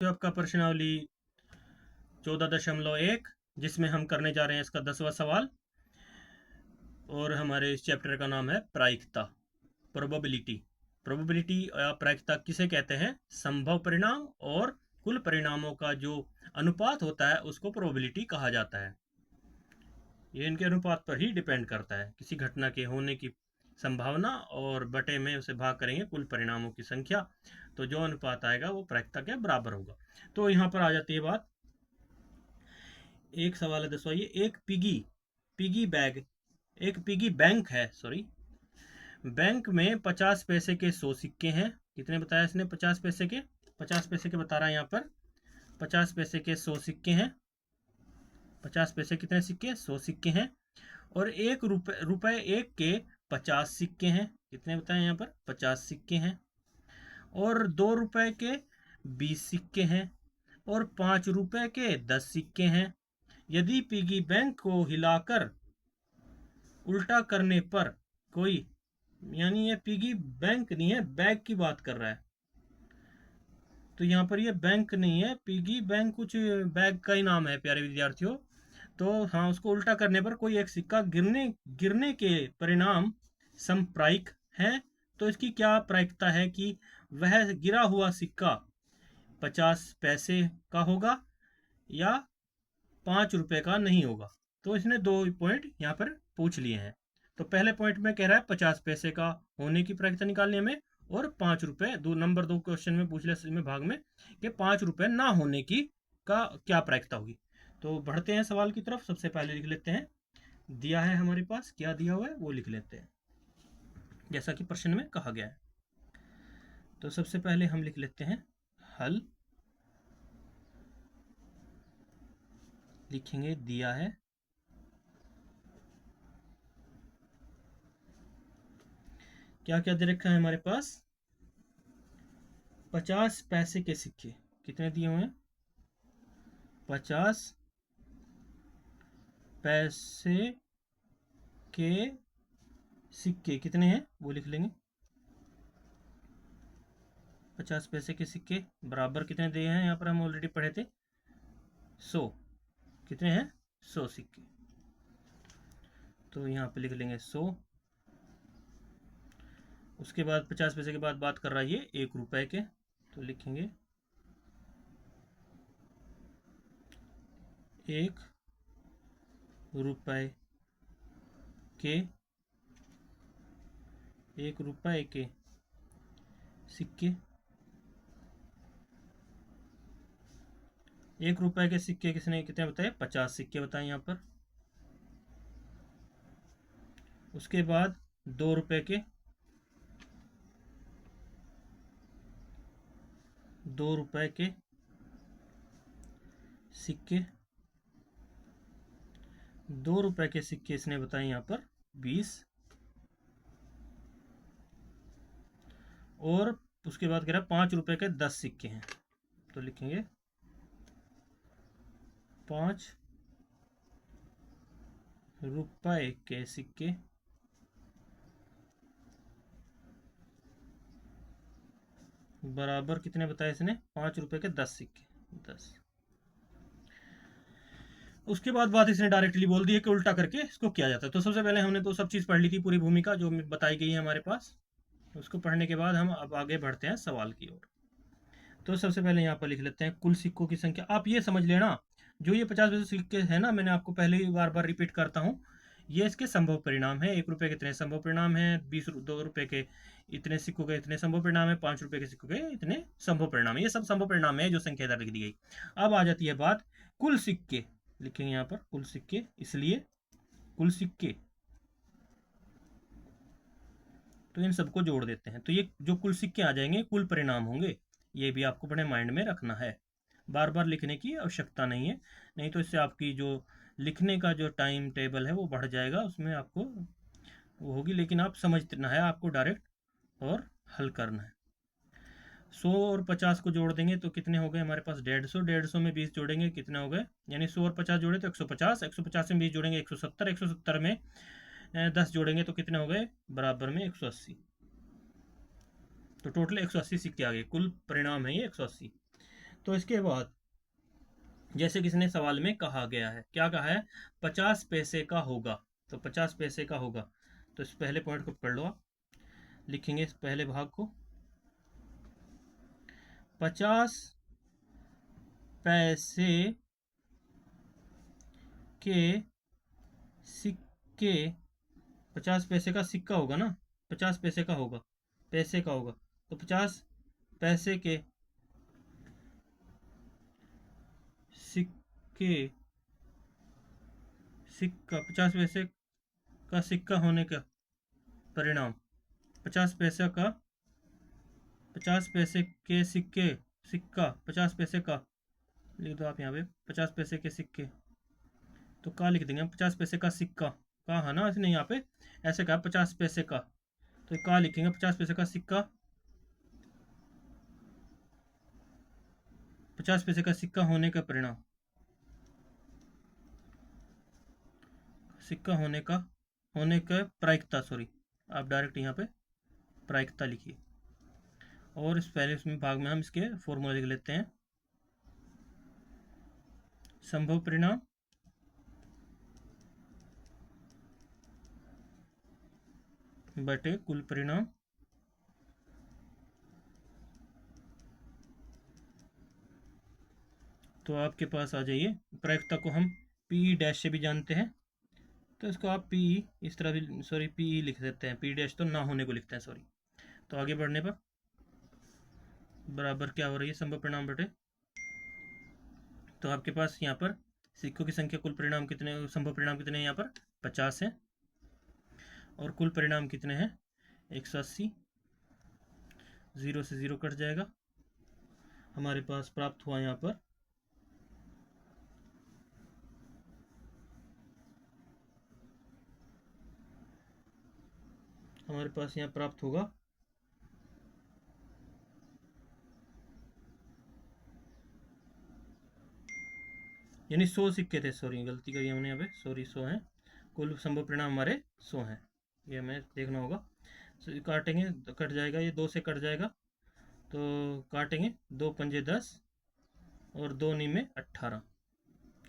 तो आपका प्रश्नावली 14.1 जिसमें हम करने जा रहे हैं इसका 10वां सवाल। और हमारे इस चैप्टर का नाम है प्रायिकता, प्रोबेबिलिटी। प्रोबेबिलिटी या प्रायिकता किसे कहते हैं? संभव परिणाम और कुल परिणामों का जो अनुपात होता है उसको प्रोबेबिलिटी कहा जाता है। ये इनके अनुपात पर ही डिपेंड करता है, किसी घटना के होने की संभावना और बटे में उसे भाग करेंगे कुल परिणामों की संख्या, तो जो अनुपात आएगा वो प्रायिकता के बराबर होगा। तो यहाँ पर आ जाती है बात। एक सवाल है 10वां, ये एक पिगी बैग, एक पिगी बैंक है, सॉरी। बैंक में 50 पैसे के 100 सिक्के हैं। कितने बताया इसने? 50 पैसे के, 50 पैसे के बता रहा है यहाँ पर। 50 पैसे के 100 सिक्के हैं। 50 पैसे कितने सिक्के? 100 सिक्के हैं। और एक रुपए एक के 50 सिक्के हैं। कितने बताए यहाँ पर? 50 सिक्के हैं। और 2 रुपए के 20 सिक्के हैं। और 5 रुपए के 10 सिक्के हैं। यदि पिगी बैंक को हिलाकर उल्टा करने पर कोई, यानी ये पिगी बैंक नहीं है, बैग की बात कर रहा है। तो यहाँ पर ये बैंक नहीं है, पिगी बैंक कुछ बैग का ही नाम है प्यारे विद्यार्थियों। तो हाँ, उसको उल्टा करने पर कोई एक सिक्का गिरने के परिणाम समप्रायिक है। तो इसकी क्या प्रायिकता है कि वह गिरा हुआ सिक्का 50 पैसे का होगा या 5 रुपए का नहीं होगा। तो इसने 2 पॉइंट यहाँ पर पूछ लिए हैं। तो पहले पॉइंट में कह रहा है 50 पैसे का होने की प्रायिकता निकालने में, और 5 रुपए नंबर 2 क्वेश्चन में पूछ लिया में भाग में कि 5 रुपए ना होने की का क्या प्रायिकता होगी। तो बढ़ते हैं सवाल की तरफ। सबसे पहले लिख लेते हैं, दिया है हमारे पास, क्या दिया हुआ है वो लिख लेते हैं जैसा कि प्रश्न में कहा गया है। तो सबसे पहले हम लिख लेते हैं हल। लिखेंगे दिया है, क्या क्या दे रखा है हमारे पास? 50 पैसे के सिक्के कितने दिए हुए हैं? 50 पैसे के सिक्के कितने हैं वो लिख लेंगे। 50 पैसे के सिक्के बराबर कितने दिए हैं? यहाँ पर हम ऑलरेडी पढ़े थे 100। कितने हैं? 100 सिक्के। तो यहाँ पे लिख लेंगे 100। उसके बाद 50 पैसे के बाद बात कर रहा है ये 1 रुपए के, तो लिखेंगे 1 रुपए के, 1 रुपए के सिक्के। 1 रुपए के सिक्के किसने कितने बताए? 50 सिक्के बताए यहाँ पर। उसके बाद 2 रुपए के, 2 रुपए के सिक्के। 2 रुपए के सिक्के इसने बताए यहाँ पर 20। और उसके बाद कह रहा 5 रुपए के 10 सिक्के हैं, तो लिखेंगे 5 रुपए के सिक्के बराबर कितने बताए इसने? 5 रुपए के 10 सिक्के, 10। उसके बाद बात इसने डायरेक्टली बोल दी है कि उल्टा करके इसको किया जाता है। तो सबसे पहले हमने तो सब चीज़ पढ़ ली थी, पूरी भूमिका जो बताई गई है हमारे पास। उसको पढ़ने के बाद हम अब आगे बढ़ते हैं सवाल की ओर। तो सबसे पहले यहाँ पर लिख लेते हैं कुल सिक्कों की संख्या। आप ये समझ लेना, जो ये 50 पैसे सिक्के है ना, मैंने आपको पहले ही बार बार रिपीट करता हूँ, ये इसके संभव परिणाम है। 1 रुपए के इतने संभव परिणाम है, 2 रुपए के इतने सिक्कों के इतने संभव परिणाम है, 5 रुपए के सिक्कों के इतने संभव परिणाम है। ये सब संभव परिणाम है जो संख्या इधर लिख दी गई। अब आ जाती है बात कुल सिक्के। लिखेंगे यहाँ पर कुल सिक्के, इसलिए कुल सिक्के, तो इन सबको जोड़ देते हैं। तो ये जो कुल सिक्के आ जाएंगे कुल परिणाम होंगे। ये भी आपको अपने माइंड में रखना है, बार बार लिखने की आवश्यकता नहीं है, नहीं तो इससे आपकी जो लिखने का जो टाइम टेबल है वो बढ़ जाएगा, उसमें आपको वो होगी। लेकिन आप समझना है, आपको डायरेक्ट और हल करना है। 100 और 50 को जोड़ देंगे तो कितने हो गए हमारे पास? 150। 150 में 20 जोड़ेंगे कितने हो गए? यानी 100 और 50 जोड़े तो 150। 150 में 20 जोड़ेंगे 170। 170 में 10 जोड़ेंगे तो कितने हो गए? बराबर में 180। तो टोटल 180 सिक्के आ गए, कुल परिणाम है ये 180। तो इसके बाद जैसे किसने सवाल में कहा गया है, क्या कहा है, 50 पैसे का होगा, तो 50 पैसे का होगा। तो इस पहले पॉइंट को पढ़ लो आप, लिखेंगे इस पहले भाग को, 50 पैसे के सिक्के, 50 पैसे का सिक्का होगा ना, 50 पैसे का होगा, पैसे का होगा, तो 50 पैसे के सिक्के, सिक्का 50 पैसे का सिक्का होने का परिणाम, 50 पैसे का, 50 पैसे के सिक्के, सिक्का 50 पैसे का, लिख दो आप यहाँ पे 50 पैसे के सिक्के, तो का लिख देंगे हम, 50 पैसे का सिक्का, का है ना इसने यहाँ पे ऐसे कहा 50 पैसे का, तो का लिखेंगे 50 पैसे का सिक्का, 50 पैसे का सिक्का होने का परिणाम, सिक्का होने का प्रायिकता, सॉरी आप डायरेक्ट यहाँ पे प्रायिकता लिखिए, और इस पहले इसमें भाग में हम इसके फॉर्मूला लिख लेते हैं, संभव परिणाम बटे कुल परिणाम, तो आपके पास आ जाइए, प्रायिकता को हम पी डैश से भी जानते हैं, तो इसको आप पी इस तरह भी, सॉरी पी लिख देते हैं, पी डैश तो ना होने को लिखते हैं, सॉरी। तो आगे बढ़ने पर बराबर क्या हो रही है, संभव परिणाम बटे, तो आपके पास यहाँ पर सिक्कों की संख्या, कुल परिणाम कितने, संभव परिणाम कितने हैं यहाँ पर 50 है, और कुल परिणाम कितने हैं 180, 0 से 0 कट जाएगा, हमारे पास प्राप्त हुआ यहाँ पर हमारे पास यहाँ प्राप्त होगा यानी 100 सिक्के थे, सॉरी गलती करी हमने यहाँ पे, सॉरी 100 हैं, कुल संभव परिणाम हमारे 100 हैं, ये हमें देखना होगा। तो काटेंगे तो कट जाएगा, ये 2 से कट जाएगा, तो काटेंगे 2 पंजे 10 और 2 नी में 18,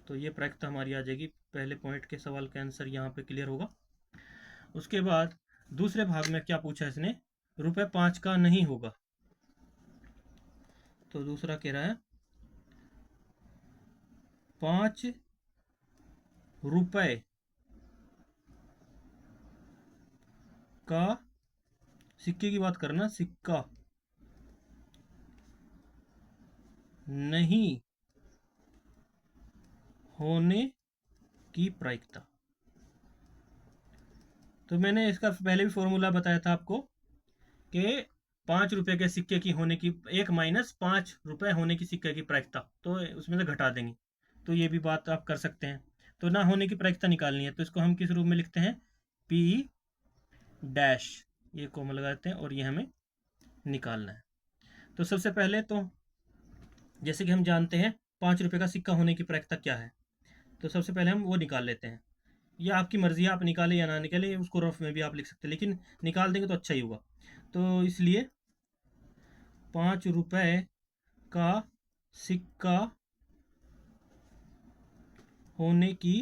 तो ये प्रायिकता हमारी आ जाएगी, पहले पॉइंट के सवाल का आंसर यहाँ पे क्लियर होगा। उसके बाद दूसरे भाग में क्या पूछा इसने, ₹5 का नहीं होगा, तो दूसरा कह रहा है 5 रुपए का, सिक्के की बात करना, सिक्का नहीं होने की प्रायिकता, तो मैंने इसका पहले भी फॉर्मूला बताया था आपको कि 5 रुपए के सिक्के की होने की, 1 माइनस 5 रुपए होने की सिक्के की प्रायिकता, तो उसमें से घटा देंगे, तो ये भी बात आप कर सकते हैं। तो ना होने की प्रायिकता निकालनी है, तो इसको हम किस रूप में लिखते हैं, पी डैश, ये कॉमा लगाते हैं और ये हमें निकालना है। तो सबसे पहले तो जैसे कि हम जानते हैं 5 रुपए का सिक्का होने की प्रायिकता क्या है, तो सबसे पहले हम वो निकाल लेते हैं, या आपकी मर्जी है आप निकालें या ना निकालें, उसको रफ में भी आप लिख सकते हैं, लेकिन निकाल देंगे तो अच्छा ही होगा। तो इसलिए 5 रुपए का सिक्का होने की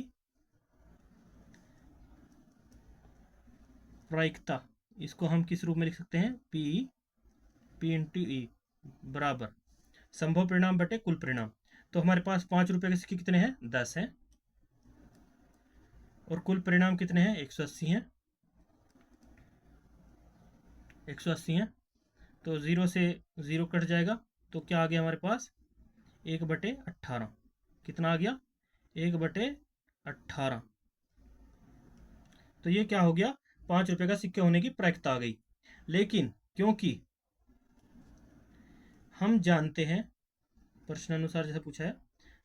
प्रायिकता, इसको हम किस रूप में लिख सकते हैं, पी इंटू ई बराबर संभव परिणाम बटे कुल परिणाम। तो हमारे पास 5 रुपए के सिक्के कितने हैं, 10 हैं, और कुल परिणाम कितने हैं, 180 हैं, 180 हैं, तो 0 से 0 कट जाएगा, तो क्या आ गया हमारे पास 1/18, कितना आ गया 1/18, तो ये क्या हो गया, 5 रुपए का सिक्के होने की प्रायिकता आ गई। लेकिन क्योंकि हम जानते हैं, प्रश्न अनुसार जैसे पूछा है,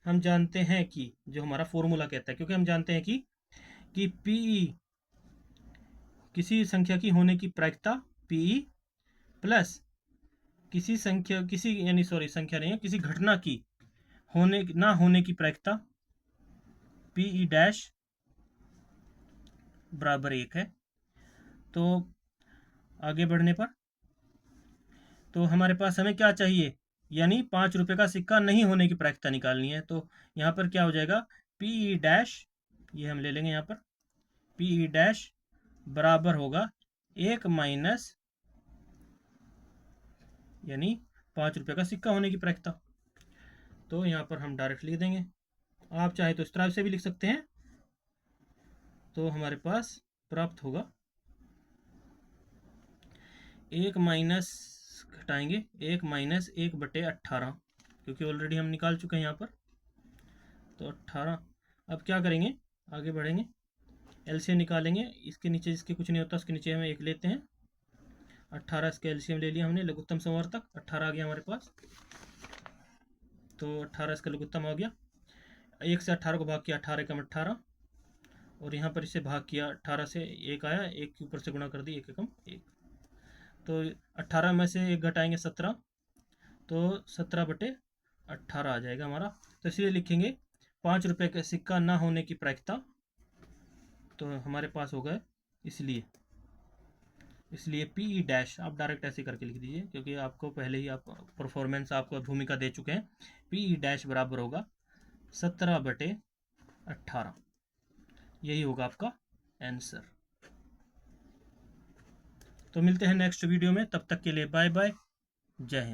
हम जानते हैं कि जो हमारा फॉर्मूला कहता है, क्योंकि हम जानते हैं कि पीई किसी संख्या की होने की प्रायिकता, पीई प्लस किसी संख्या, किसी यानी सॉरी संख्या नहीं है, किसी घटना की होने ना होने की प्रायिकता, पीई डैश बराबर 1 है। तो आगे बढ़ने पर तो हमारे पास हमें क्या चाहिए, यानी 5 रुपये का सिक्का नहीं होने की प्रायिकता निकालनी है। तो यहाँ पर क्या हो जाएगा, पी ई डैश, ये हम ले लेंगे यहाँ पर, पी ई डैश बराबर होगा 1 माइनस, यानी 5 रुपये का सिक्का होने की प्रायिकता। तो यहाँ पर हम डायरेक्ट लिख देंगे, आप चाहे तो इस तरह से भी लिख सकते हैं। तो हमारे पास प्राप्त होगा 1 माइनस, घटाएंगे 1 माइनस 1/18, क्योंकि ऑलरेडी हम निकाल चुके हैं यहाँ पर। तो 18, अब क्या करेंगे, आगे बढ़ेंगे, एलसीएम निकालेंगे। इसके नीचे जिसके कुछ नहीं होता उसके नीचे हम 1 लेते हैं। 18 इसका एलसीएम ले लिया हमने, लघुत्तम समवर्तक 18 आ गया हमारे पास। तो 18 इसका लघुत्तम आ गया। 1 से 18 को भाग किया, 18 एकम 18, और यहाँ पर इसे भाग किया, 18 से 1 आया, 1 के ऊपर से गुणा कर दी, 1 एकम 1। तो 18 में से 1 घटाएंगे 17, तो 17/18 आ जाएगा हमारा। तो इसलिए लिखेंगे 5 रुपये का सिक्का ना होने की प्रायिकता, तो हमारे पास हो गए, इसलिए पी ई डैश आप डायरेक्ट ऐसे करके लिख दीजिए, क्योंकि आपको पहले ही आप परफॉर्मेंस आपको भूमिका दे चुके हैं। पी ई डैश बराबर होगा 17/18, यही होगा आपका आंसर। तो मिलते हैं नेक्स्ट वीडियो में, तब तक के लिए बाय बाय, जय हिंद।